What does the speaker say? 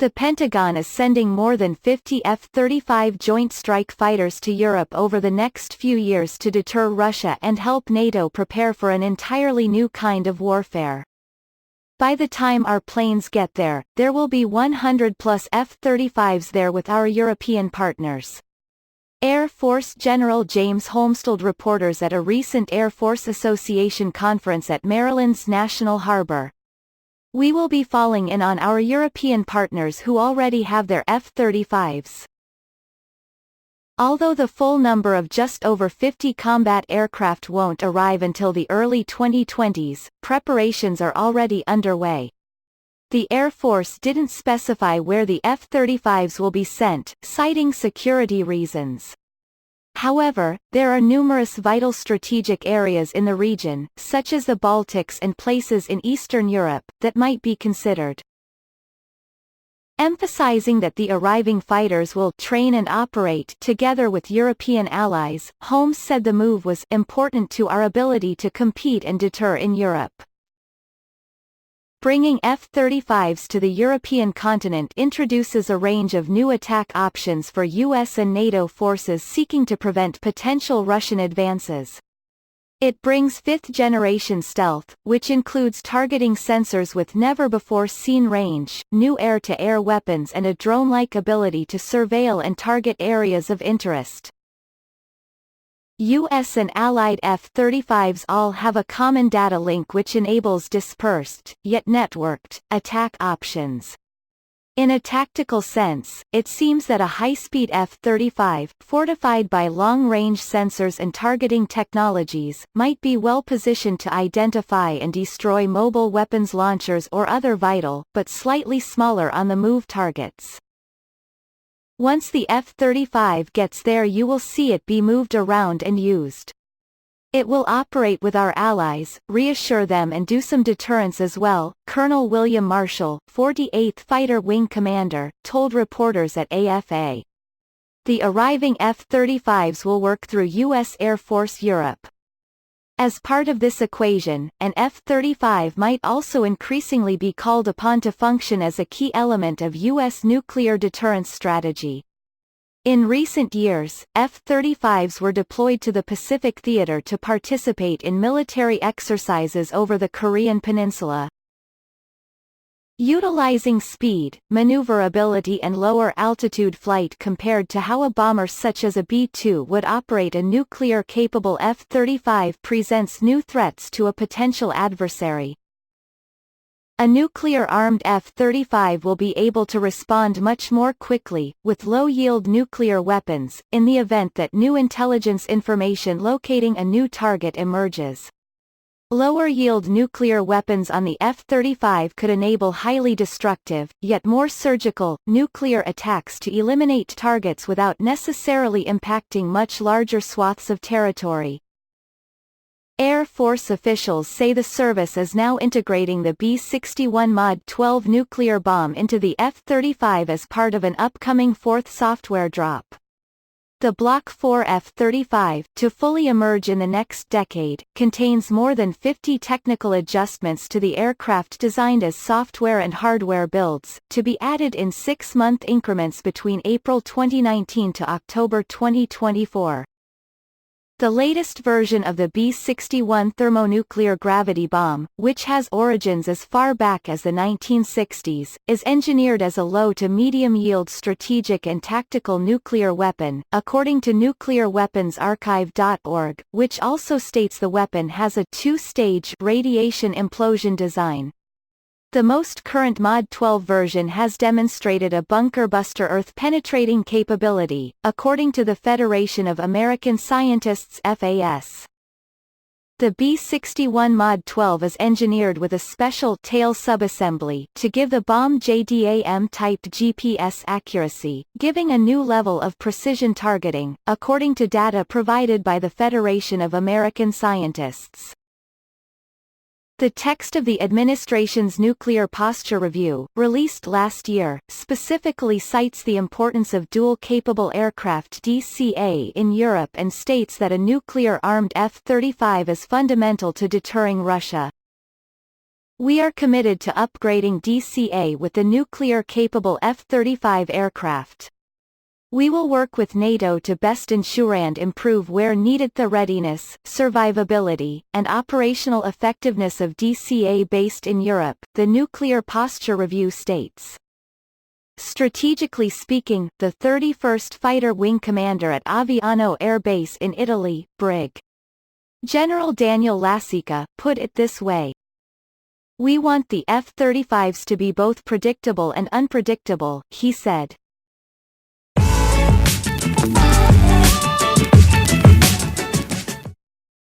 The Pentagon is sending more than 50 F-35 Joint Strike Fighters to Europe over the next few years to deter Russia and help NATO prepare for an entirely new kind of warfare. By the time our planes get there, there will be 100+ F-35s there with our European partners. Air Force General James Holmestold reporters at a recent Air Force Association conference at Maryland's National Harbor. We will be falling in on our European partners who already have their F-35s. Although the full number of just over 50 combat aircraft won't arrive until the early 2020s, preparations are already underway. The Air Force didn't specify where the F-35s will be sent, citing security reasons. However, there are numerous vital strategic areas in the region, such as the Baltics and places in Eastern Europe, that might be considered. Emphasizing that the arriving fighters will train and operate together with European allies, Holmes said the move was important to our ability to compete and deter in Europe. Bringing F-35s to the European continent introduces a range of new attack options for US and NATO forces seeking to prevent potential Russian advances. It brings fifth-generation stealth, which includes targeting sensors with never-before-seen range, new air-to-air weapons and a drone-like ability to surveil and target areas of interest. US and Allied F-35s all have a common data link which enables dispersed, yet networked, attack options. In a tactical sense, it seems that a high-speed F-35, fortified by long-range sensors and targeting technologies, might be well-positioned to identify and destroy mobile weapons launchers or other vital, but slightly smaller on-the-move targets. Once the F-35 gets there you will see it be moved around and used. It will operate with our allies, reassure them and do some deterrence as well, Colonel William Marshall, 48th Fighter Wing Commander, told reporters at AFA. The arriving F-35s will work through U.S. Air Force Europe. As part of this equation, an F-35 might also increasingly be called upon to function as a key element of U.S. nuclear deterrence strategy. In recent years, F-35s were deployed to the Pacific Theater to participate in military exercises over the Korean Peninsula. Utilizing speed, maneuverability and lower-altitude flight compared to how a bomber such as a B-2 would operate, a nuclear-capable F-35 presents new threats to a potential adversary. A nuclear-armed F-35 will be able to respond much more quickly, with low-yield nuclear weapons, in the event that new intelligence information locating a new target emerges. Lower-yield nuclear weapons on the F-35 could enable highly destructive, yet more surgical, nuclear attacks to eliminate targets without necessarily impacting much larger swaths of territory. Air Force officials say the service is now integrating the B-61 Mod 12 nuclear bomb into the F-35 as part of an upcoming fourth software drop. The Block 4 F-35, to fully emerge in the next decade, contains more than 50 technical adjustments to the aircraft designed as software and hardware builds, to be added in 6-month increments between April 2019 to October 2024. The latest version of the B-61 thermonuclear gravity bomb, which has origins as far back as the 1960s, is engineered as a low to medium-yield strategic and tactical nuclear weapon, according to nuclearweaponsarchive.org, which also states the weapon has a two-stage radiation implosion design. The most current Mod 12 version has demonstrated a bunker-buster earth-penetrating capability, according to the Federation of American Scientists (FAS). The B-61 Mod 12 is engineered with a special tail subassembly to give the bomb JDAM-type GPS accuracy, giving a new level of precision targeting, according to data provided by the Federation of American Scientists. The text of the administration's Nuclear Posture Review, released last year, specifically cites the importance of dual-capable aircraft (DCA) in Europe and states that a nuclear-armed F-35 is fundamental to deterring Russia. We are committed to upgrading DCA with the nuclear-capable F-35 aircraft. We will work with NATO to best ensure and improve where needed the readiness, survivability, and operational effectiveness of DCA based in Europe, the Nuclear Posture Review states. Strategically speaking, the 31st Fighter Wing Commander at Aviano Air Base in Italy, Brig. General Daniel Lassica, put it this way. We want the F-35s to be both predictable and unpredictable, he said.